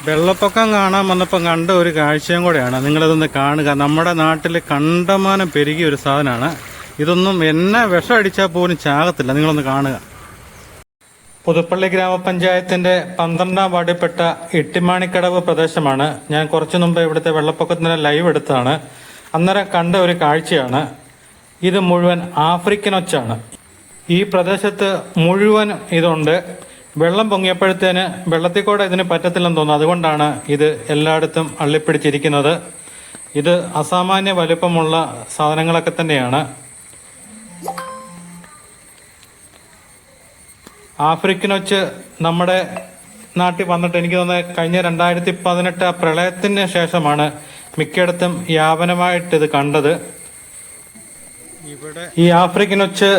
വെള്ളപ്പൊക്കം കാണാൻ വന്നപ്പോൾ കണ്ട ഒരു കാഴ്ചയും കൂടെയാണ്. നിങ്ങളിതൊന്ന് കാണുക. നമ്മുടെ നാട്ടിൽ കണ്ടമാനം പെരുകിയ ഒരു സാധനമാണ്. ഇതൊന്നും എന്നെ വിഷം അടിച്ചാൽ പോലും ചാകത്തില്ല. നിങ്ങളൊന്ന് കാണുക. പുതുപ്പള്ളി ഗ്രാമപഞ്ചായത്തിന്റെ 12ാം വാർഡിൽപ്പെട്ട ഇട്ടിമാണിക്കടവ് പ്രദേശമാണ്. ഞാൻ കുറച്ചു മുമ്പ് ഇവിടുത്തെ വെള്ളപ്പൊക്കത്തിന് ലൈവ് എടുത്തതാണ്. അന്നേരം കണ്ട ഒരു കാഴ്ചയാണ്. ഇത് മുഴുവൻ ആഫ്രിക്കൻ ഒച്ചാണ്. ഈ പ്രദേശത്ത് മുഴുവൻ ഇതുണ്ട്. വെള്ളം പൊങ്ങിയപ്പോഴത്തേന് വെള്ളത്തിൽ കൂടെ ഇതിന് പറ്റത്തില്ലെന്ന് തോന്നുന്നു. അതുകൊണ്ടാണ് ഇത് എല്ലായിടത്തും അള്ളിപ്പിടിച്ചിരിക്കുന്നത്. ഇത് അസാമാന്യ വലുപ്പമുള്ള സാധനങ്ങളൊക്കെ തന്നെയാണ്. ആഫ്രിക്കൻ ഒച്ച് നമ്മുടെ നാട്ടിൽ വന്നിട്ട് എനിക്ക് തോന്നുന്നത് കഴിഞ്ഞ 2018 പ്രളയത്തിന് ശേഷമാണ് മിക്കയിടത്തും വ്യാപനമായിട്ട് ഇത് കണ്ടത്. ഈ ആഫ്രിക്കൻ ഒച്ച്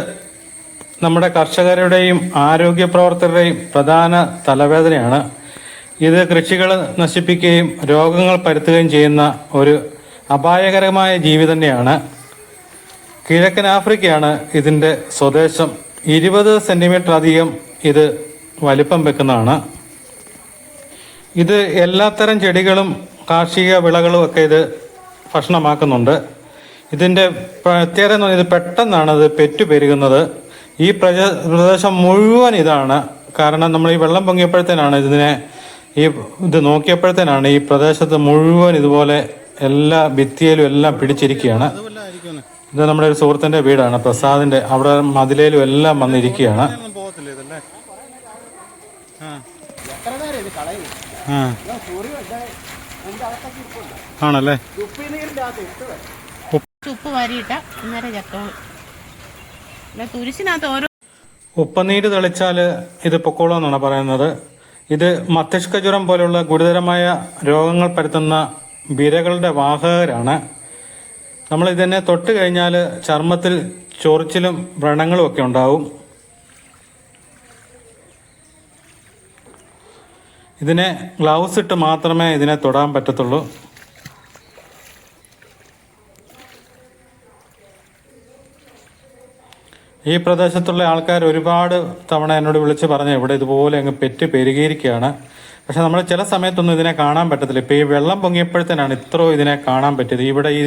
നമ്മുടെ കർഷകരുടെയും ആരോഗ്യ പ്രവർത്തകരുടെയും പ്രധാന തലവേദനയാണ്. ഇത് കൃഷികൾ നശിപ്പിക്കുകയും രോഗങ്ങൾ പരത്തുകയും ചെയ്യുന്ന ഒരു അപായകരമായ ജീവി തന്നെയാണ്. കിഴക്കൻ ആഫ്രിക്കയാണ് ഇതിൻ്റെ സ്വദേശം. 20 സെന്റിമീറ്റർ അധികം ഇത് വലിപ്പം വെക്കുന്നതാണ്. ഇത് എല്ലാത്തരം ചെടികളും കാർഷിക വിളകളും ഒക്കെ ഇത് ഭക്ഷണമാക്കുന്നുണ്ട്. ഇതിൻ്റെ പ്രത്യേകത ഇത് പെട്ടെന്നാണ് ഇത് പെറ്റുപെരുകുന്നത്. ഈ പ്രദേശം മുഴുവൻ ഇതാണ്. കാരണം നമ്മൾ ഈ വെള്ളം പൊങ്ങിയപ്പോഴത്തേനാണ് ഇത് നോക്കിയപ്പോഴത്തേനാണ് ഈ പ്രദേശത്ത് മുഴുവൻ ഇതുപോലെ എല്ലാ ഭിത്തിയിലും എല്ലാം പിടിച്ചിരിക്കുകയാണ്. ഇത് നമ്മുടെ ഒരു സുഹൃത്തിൻ്റെ വീടാണ്, പ്രസാദിൻ്റെ. അവിടെ മതിലേലും എല്ലാം വന്നിരിക്കുകയാണ്. ആണല്ലേ? ഉപ്പനീര് തെളിച്ചാൽ ഇത് പൊക്കോളൂന്നാണ് പറയുന്നത്. ഇത് മസ്തിഷ്ക ജ്വരം പോലുള്ള ഗുരുതരമായ രോഗങ്ങൾ പരത്തുന്ന വിരകളുടെ വാഹകരാണ്. നമ്മൾ ഇതിനെ തൊട്ട് കഴിഞ്ഞാൽ ചർമ്മത്തിൽ ചൊറിച്ചിലും വ്രണങ്ങളും ഒക്കെ ഉണ്ടാവും. ഇതിനെ ഗ്ലൗസ് ഇട്ട് മാത്രമേ ഇതിനെ തൊടാൻ പറ്റത്തുള്ളൂ. ഈ പ്രദേശത്തുള്ള ആൾക്കാർ ഒരുപാട് തവണ എന്നോട് വിളിച്ച് പറഞ്ഞ് ഇവിടെ ഇതുപോലെ അങ്ങ് പെറ്റ് പെരുകിയിരിക്കുകയാണ്. പക്ഷെ നമ്മൾ ചില സമയത്തൊന്നും ഇതിനെ കാണാൻ പറ്റത്തില്ല. ഇപ്പോൾ ഈ വെള്ളം പൊങ്ങിയപ്പോഴത്തേനാണ് ഇത്രയും ഇതിനെ കാണാൻ പറ്റിയത്. ഇവിടെ ഈ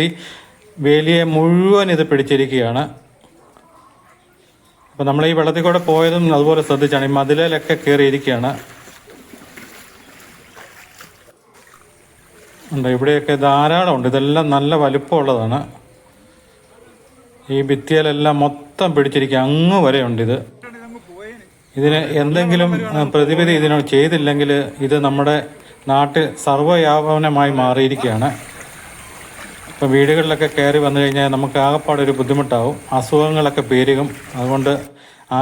വേലിയെ മുഴുവൻ ഇത് പിടിച്ചിരിക്കുകയാണ്. അപ്പം നമ്മൾ ഈ വെള്ളത്തിൽ കൂടെ പോയതും അതുപോലെ ശ്രദ്ധിച്ചാണ്. ഈ മതിലിലൊക്കെ കയറിയിരിക്കുകയാണ്. ഉണ്ട്, ഇവിടെയൊക്കെ ധാരാളം ഉണ്ട്. ഇതെല്ലാം നല്ല വലുപ്പമുള്ളതാണ്. ഈ ഭിത്തിയിലെല്ലാം മൊത്തം പിടിച്ചിരിക്കുക, അങ്ങ് വരെ ഉണ്ട്. ഇതിന് എന്തെങ്കിലും പ്രതിവിധി ഇതിനോട് ചെയ്തില്ലെങ്കിൽ ഇത് നമ്മുടെ നാട്ടിൽ സർവ്വവ്യാപനമായി മാറിയിരിക്കുകയാണ്. ഇപ്പം വീടുകളിലൊക്കെ കയറി വന്നു കഴിഞ്ഞാൽ നമുക്ക് ആകെപ്പാടൊരു ബുദ്ധിമുട്ടാവും, അസുഖങ്ങളൊക്കെ പെരുകും. അതുകൊണ്ട്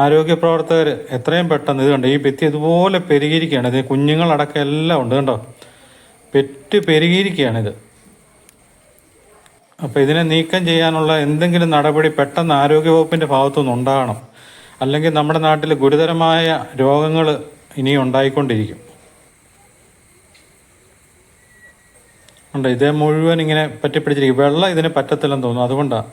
ആരോഗ്യ പ്രവർത്തകർ എത്രയും പെട്ടെന്ന് ഇത് കണ്ടോ, ഈ ഭിത്തി ഇതുപോലെ പെരുകിയിരിക്കുകയാണ്. ഇത് കുഞ്ഞുങ്ങളടക്കം എല്ലാം ഉണ്ട്, കണ്ടോ, പെറ്റ് പെരുകിയിരിക്കുകയാണിത്. അപ്പോൾ ഇതിനെ നീക്കം ചെയ്യാനുള്ള എന്തെങ്കിലും നടപടി പെട്ടെന്ന് ആരോഗ്യവകുപ്പിൻ്റെ ഭാഗത്തുനിന്ന് ഉണ്ടാകണം. അല്ലെങ്കിൽ നമ്മുടെ നാട്ടിൽ ഗുരുതരമായ രോഗങ്ങൾ ഇനിയും ഉണ്ടായിക്കൊണ്ടിരിക്കും. ഉണ്ട്, ഇതേ മുഴുവൻ ഇങ്ങനെ പറ്റിപ്പിടിച്ചിരിക്കും. വെള്ളം ഇതിന് പറ്റത്തില്ലെന്ന് തോന്നുന്നു, അതുകൊണ്ടാണ്.